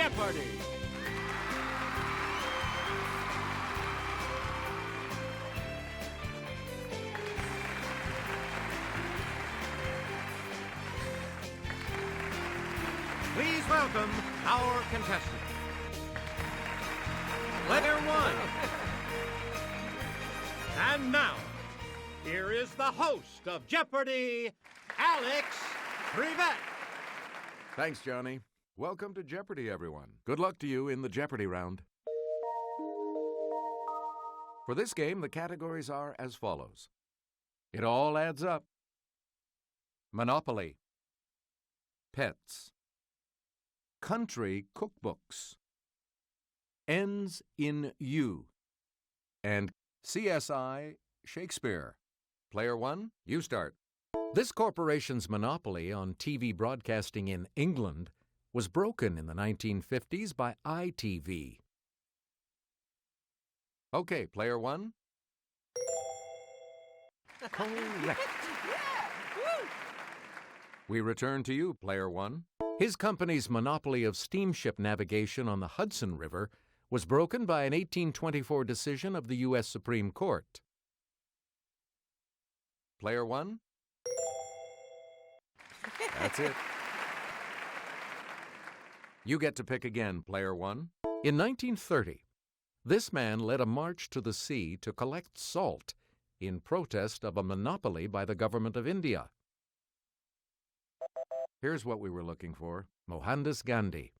Jeopardy! Please welcome our contestant. Player one. And now, here is the host of Jeopardy, Alex Brevet. Thanks, Johnny. Welcome to Jeopardy, everyone. Good luck to you in the Jeopardy round. For this game, the categories are as follows. It all adds up. Monopoly. Pets. Country cookbooks. Ends in U. And CSI Shakespeare. Player one, you start. This corporation's monopoly on TV broadcasting in England was broken in the 1950s by ITV. Okay, player one. Correct. We return to you, player one. His company's monopoly of steamship navigation on the Hudson River was broken by an 1824 decision of the U.S. Supreme Court. Player one. That's it. You get to pick again, player one. In 1930, this man led a march to the sea to collect salt in protest of a monopoly by the government of India. Here's what we were looking for. Mohandas Gandhi.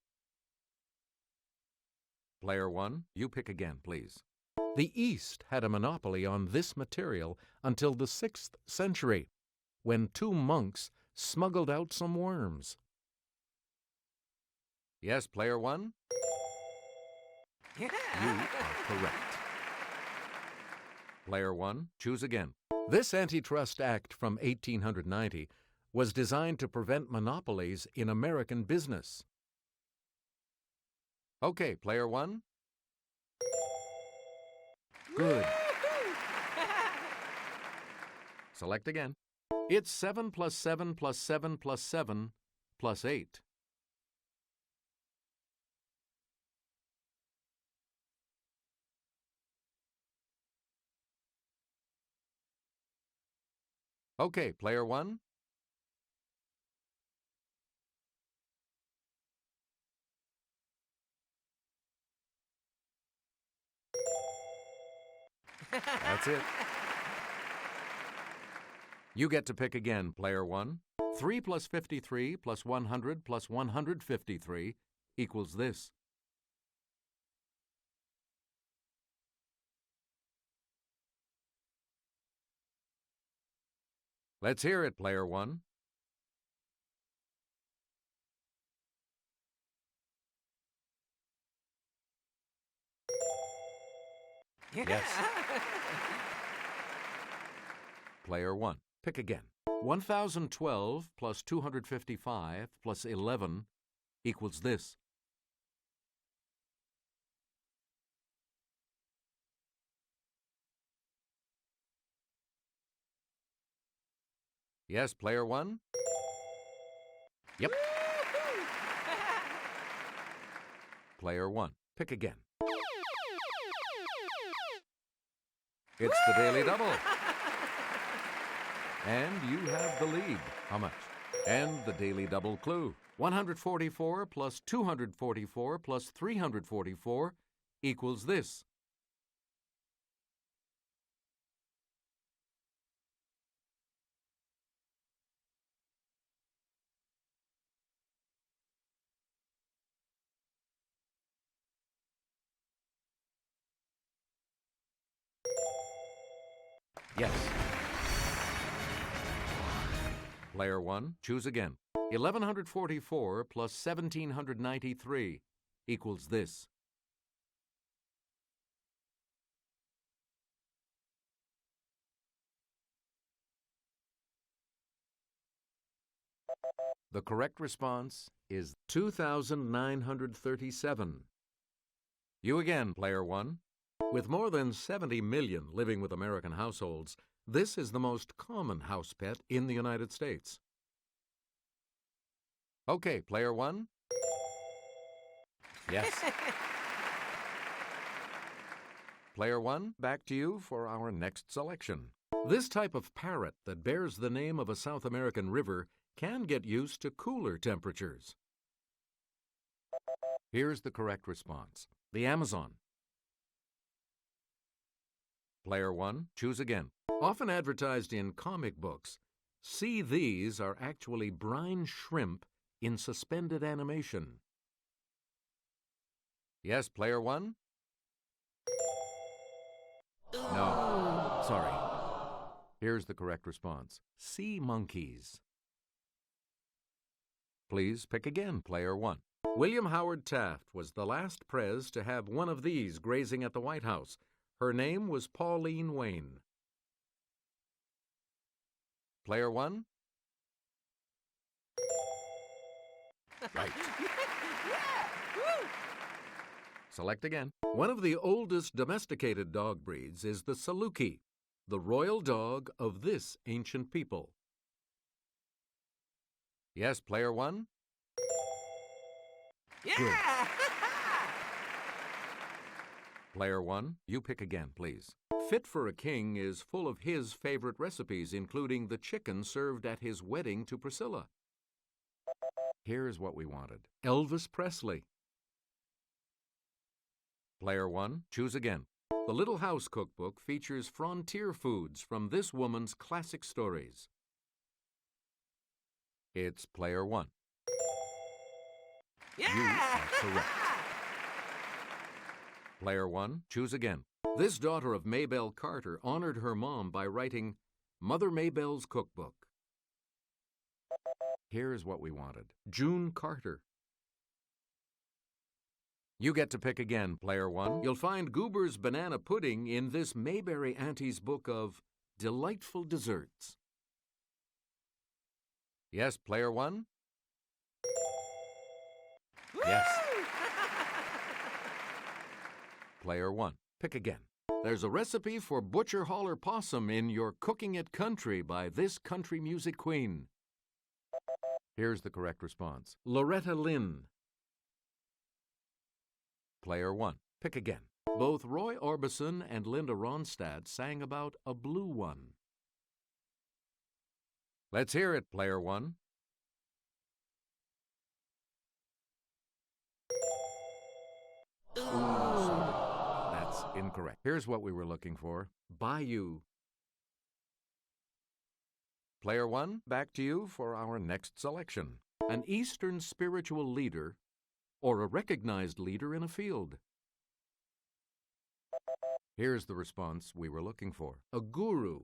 Player one, you pick again, please. The East had a monopoly on this material until the 6th century, when two monks smuggled out some worms. Yes, player one? You are correct. Player one, choose again. This Antitrust Act from 1890 was designed to prevent monopolies in American business. Okay, player one? Good. Select again. It's 7 plus 7 plus 7 plus 7 plus 8. Okay, player one? That's it. You get to pick again, player one. 3 plus 53 plus 100 plus 153 equals this. Let's hear it, player one. Yes. Player one, pick again. 1012 plus 255 plus 11 equals this. Yes, player one? Yep. Player one, pick again. It's the Daily Double. And you have the lead. How much? And the Daily Double clue. 144 plus 244 plus 344 equals this. Yes. Player one, choose again. 1144 plus 1793 equals this. The correct response is 2,937. You again, player one. With more than 70 million living with American households, this is the most common house pet in the United States. Okay, player one. Yes. Player one, back to you for our next selection. This type of parrot that bears the name of a South American river can get used to cooler temperatures. Here's the correct response. The Amazon. Player one, choose again. Often advertised in comic books, see these are actually brine shrimp in suspended animation. Yes, player one? No, sorry. Here's the correct response. Sea monkeys. Please pick again, player one. William Howard Taft was the last pres to have one of these grazing at the White House. Her name was Pauline Wayne. Player one? Right. Select again. One of the oldest domesticated dog breeds is the Saluki, the royal dog of this ancient people. Yes, player one? Yeah! Player one, you pick again, please. Fit for a King is full of his favorite recipes, including the chicken served at his wedding to Priscilla. Here's what we wanted. Elvis Presley. Player one, choose again. The Little House Cookbook features frontier foods from this woman's classic stories. It's player one. Yeah! You are correct. Player one, choose again. This daughter of Maybelle Carter honored her mom by writing Mother Maybelle's Cookbook. Here's what we wanted. June Carter. You get to pick again, player one. You'll find Goober's banana pudding in this Mayberry Auntie's book of delightful desserts. Yes, player one? Yes. Player one, pick again. There's a recipe for butcher holler possum in your Cooking It Country by this country music queen. Here's the correct response. Loretta Lynn. Player one, pick again. Both Roy Orbison and Linda Ronstadt sang about a blue one. Let's hear it, player one. Ooh, sorry. That's incorrect. Here's what we were looking for. Bayou. Player one, back to you for our next selection. An Eastern spiritual leader or a recognized leader in a field. Here's the response we were looking for. A guru.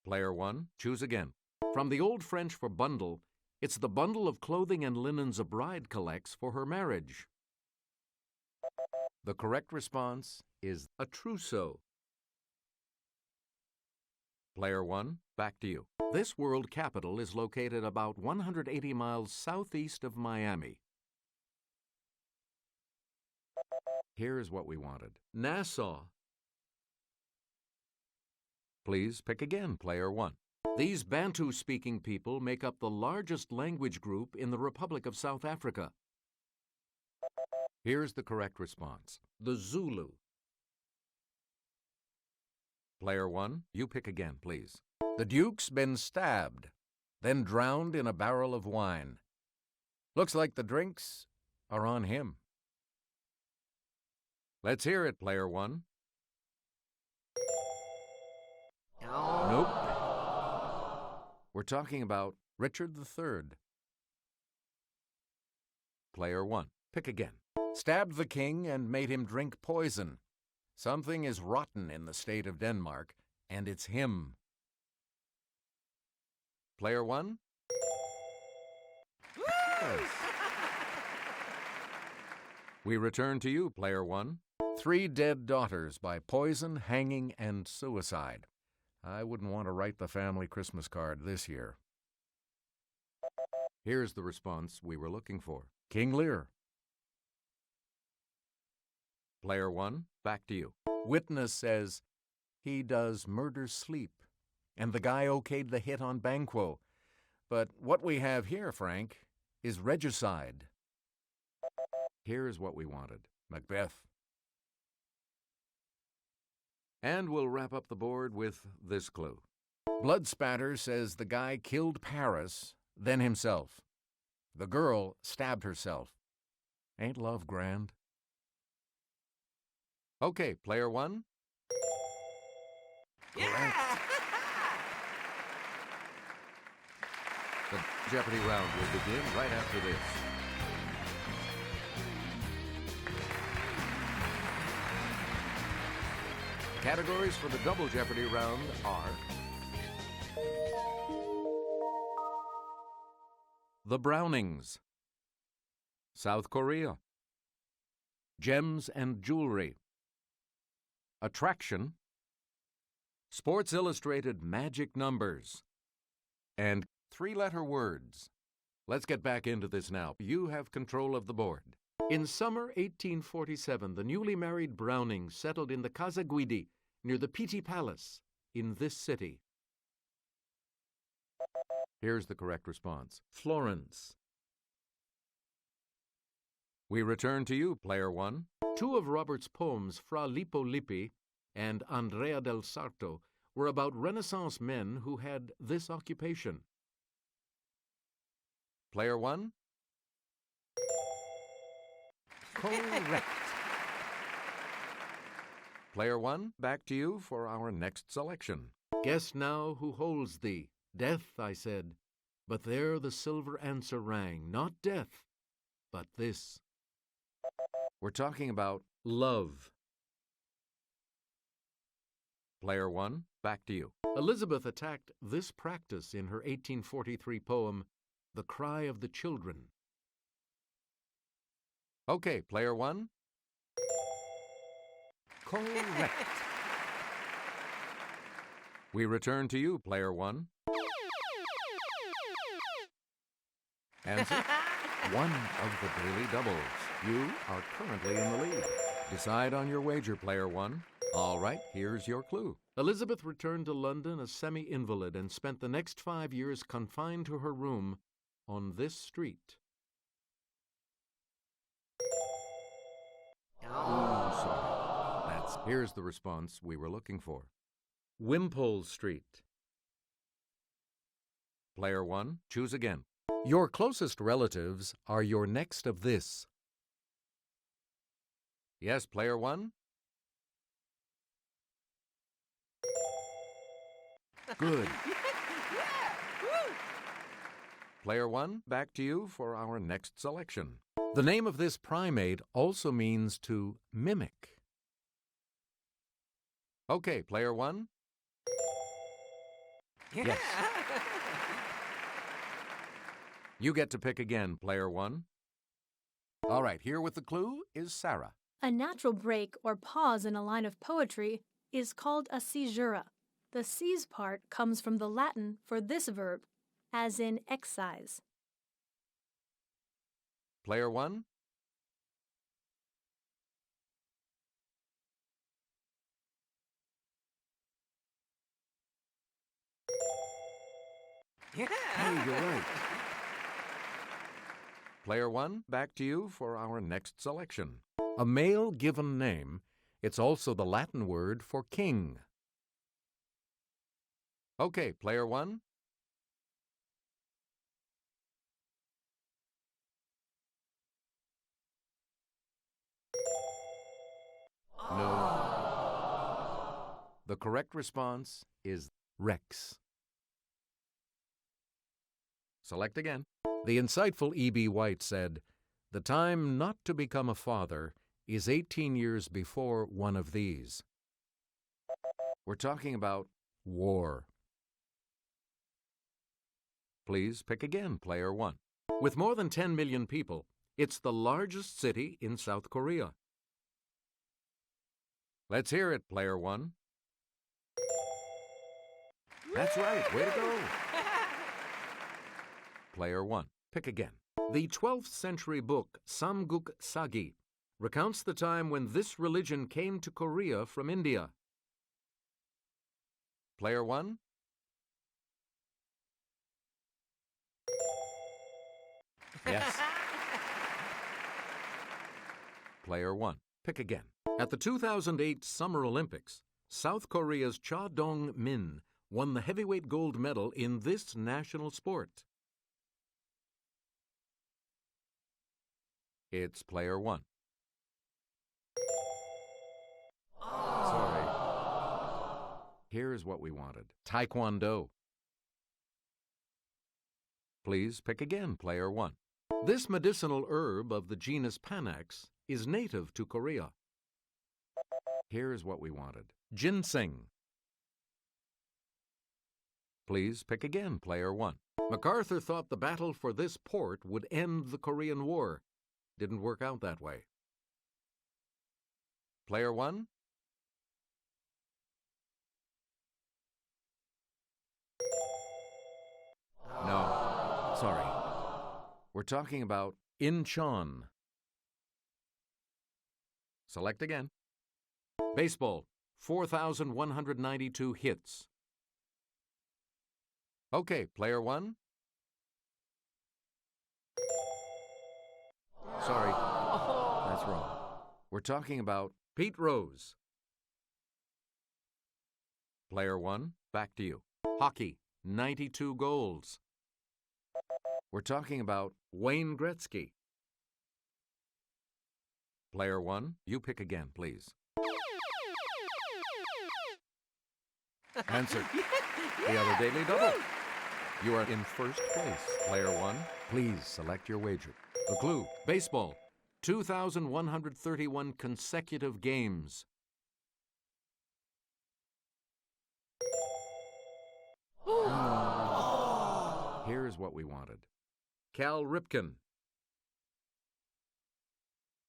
Player one, choose again. From the Old French for bundle, it's the bundle of clothing and linens a bride collects for her marriage. The correct response is a trousseau. Player one, back to you. This world capital is located about 180 miles southeast of Miami. Here's what we wanted. Nassau. Please pick again, player one. These Bantu-speaking people make up the largest language group in the Republic of South Africa. Here's the correct response. The Zulu. Player one, you pick again, please. The Duke's been stabbed, then drowned in a barrel of wine. Looks like the drinks are on him. Let's hear it, player one. Nope. We're talking about Richard III. Player one, pick again. Stabbed the king and made him drink poison. Something is rotten in the state of Denmark, and it's him. Player one? Yes. We return to you, player one. 3 Dead Daughters by Poison, Hanging, and Suicide. I wouldn't want to write the family Christmas card this year. Here's the response we were looking for. King Lear. Player one, back to you. Witness says he does murder sleep, and the guy okayed the hit on Banquo. But what we have here, Frank, is regicide. Here's what we wanted. Macbeth. And we'll wrap up the board with this clue. Blood spatter says the guy killed Paris, then himself. The girl stabbed herself. Ain't love grand? Okay, player one. Yeah! The Jeopardy round will begin right after this. Categories for the Double Jeopardy round are the Brownings, South Korea, gems and jewelry, attraction, Sports Illustrated magic numbers, and three-letter words. Let's get back into this now. You have control of the board. In summer 1847, the newly married Brownings settled in the Casa Guidi near the Pitti Palace in this city. Here's the correct response. Florence. We return to you, player one. Two of Robert's poems, Fra Lippo Lippi and Andrea del Sarto, were about Renaissance men who had this occupation. Player one? Correct. Player one, back to you for our next selection. Guess now who holds thee? Death, I said, but there the silver answer rang, not death, but this. We're talking about love. Player one, back to you. Elizabeth attacked this practice in her 1843 poem, The Cry of the Children. Okay, player one. Correct. We return to you, player one. Answer, one of the daily doubles. You are currently in the lead. Decide on your wager, player one. All right, here's your clue. Elizabeth returned to London a semi-invalid and spent the next 5 years confined to her room on this street. Oh, sorry. Here's the response we were looking for. Wimpole Street. Player one, choose again. Your closest relatives are your next of this. Yes, player one? Good. Player one, back to you for our next selection. The name of this primate also means to mimic. Okay, player one? Yes. You get to pick again, player one. All right, here with the clue is Sarah. A natural break or pause in a line of poetry is called a caesura. The "cs" part comes from the Latin for this verb, as in excise. Player one? Yeah. Hey, you're right. Player one, back to you for our next selection. A male given name, it's also the Latin word for king. Okay, player one. No. The correct response is Rex. Select again. The insightful E.B. White said, "The time not to become a father is 18 years before one of these." We're talking about war. Please pick again, player one. With more than 10 million people, it's the largest city in South Korea. Let's hear it, player one. That's right, way to go. Player one, pick again. The 12th century book Samguk Sagi recounts the time when this religion came to Korea from India. Player one. Yes. Player 1. Pick again. At the 2008 Summer Olympics, South Korea's Cha Dong-min won the heavyweight gold medal in this national sport. It's Player 1. Sorry. Here's what we wanted. Taekwondo. Please pick again, Player 1. This medicinal herb of the genus Panax is native to Korea. Here's what we wanted. Ginseng. Please pick again, Player 1. MacArthur thought the battle for this port would end the Korean War. Didn't work out that way. Player 1? No, sorry. We're talking about Incheon. Select again. Baseball, 4,192 hits. Okay, Player 1. Sorry, that's wrong. We're talking about Pete Rose. Player 1, back to you. Hockey, 92 goals. We're talking about Wayne Gretzky. Player 1, you pick again, please. Answer. The other Daily Double. You are in first place. Player 1, please select your wager. The clue, baseball, 2,131 consecutive games. Here's what we wanted. Cal Ripken.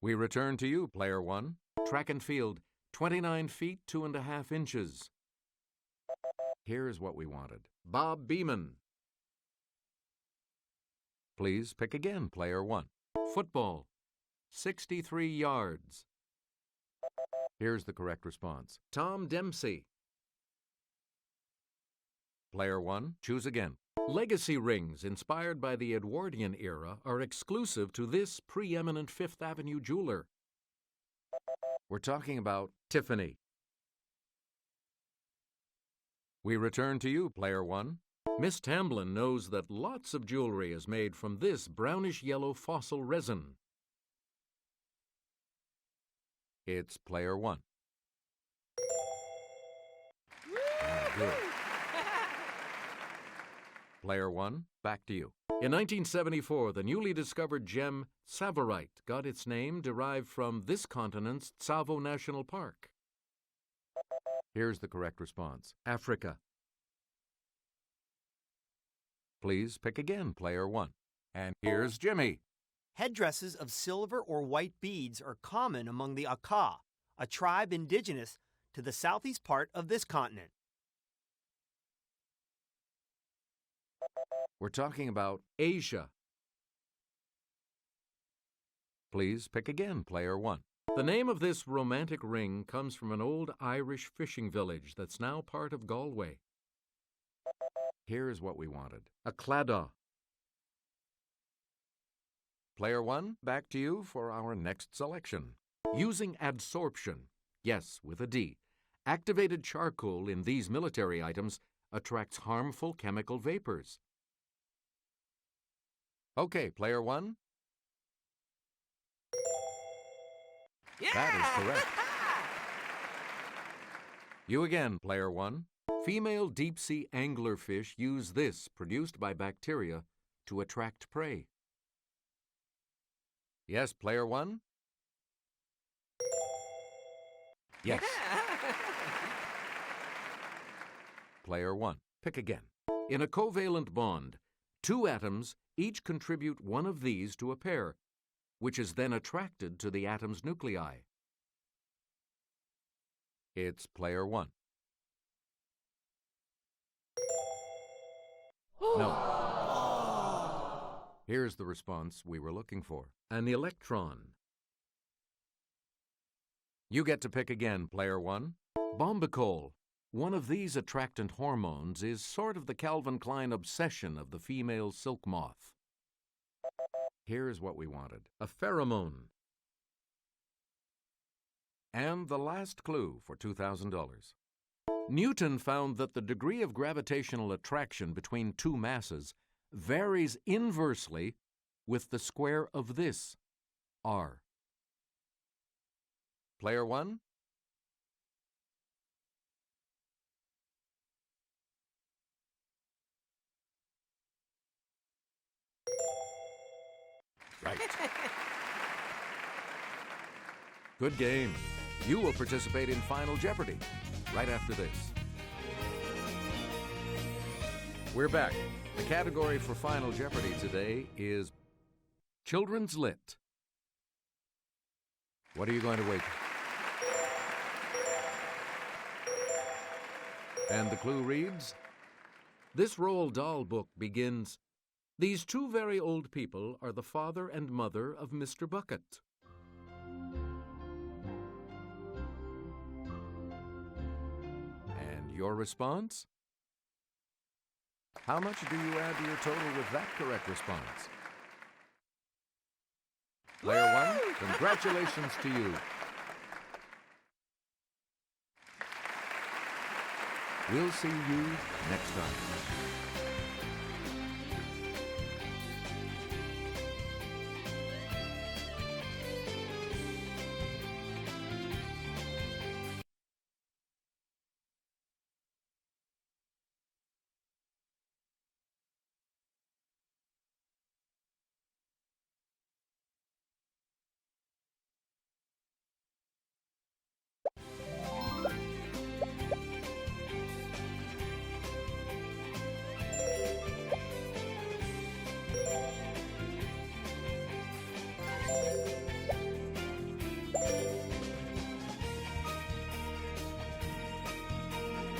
We return to you, Player 1. Track and field, 29 feet, 2.5 inches. Here's what we wanted. Bob Beeman. Please pick again, Player 1. Football, 63 yards. Here's the correct response. Tom Dempsey. Player 1, choose again. Legacy rings inspired by the Edwardian era are exclusive to this preeminent Fifth Avenue jeweler. We're talking about Tiffany. We return to you, Player 1. Miss Tamblin knows that lots of jewelry is made from this brownish-yellow fossil resin. It's Player 1. Good. Player 1, back to you. In 1974, the newly discovered gem Tsavorite got its name derived from this continent's Tsavo National Park. Here's the correct response. Africa. Please pick again, Player 1. And here's Jimmy. Headdresses of silver or white beads are common among the Aka, a tribe indigenous to the southeast part of this continent. We're talking about Asia. Please pick again, Player 1. The name of this romantic ring comes from an old Irish fishing village that's now part of Galway. Here's what we wanted. A claddagh. Player 1, back to you for our next selection. Using adsorption, yes, with a D, activated charcoal in these military items attracts harmful chemical vapors. Okay, Player 1. Yeah! That is correct. You again, Player 1. Female deep-sea anglerfish use this, produced by bacteria, to attract prey. Yes, Player 1? Yes. Player 1, pick again. In a covalent bond, two atoms each contribute one of these to a pair, which is then attracted to the atom's nuclei. It's Player 1. No. Here's the response we were looking for. An electron. You get to pick again, Player 1. Bombicol. One of these attractant hormones is sort of the Calvin Klein obsession of the female silk moth. Here's what we wanted. A pheromone. And the last clue for $2,000. Newton found that the degree of gravitational attraction between two masses varies inversely with the square of this, r. Player 1? Right. Good game. You will participate in Final Jeopardy right after this. We're back. The category for Final Jeopardy today is Children's Lit. What are you going to wager? And the clue reads, this Roald Dahl book begins, these two very old people are the father and mother of Mr. Bucket. And your response? How much do you add to your total with that correct response? Player 1, congratulations to you. We'll see you next time.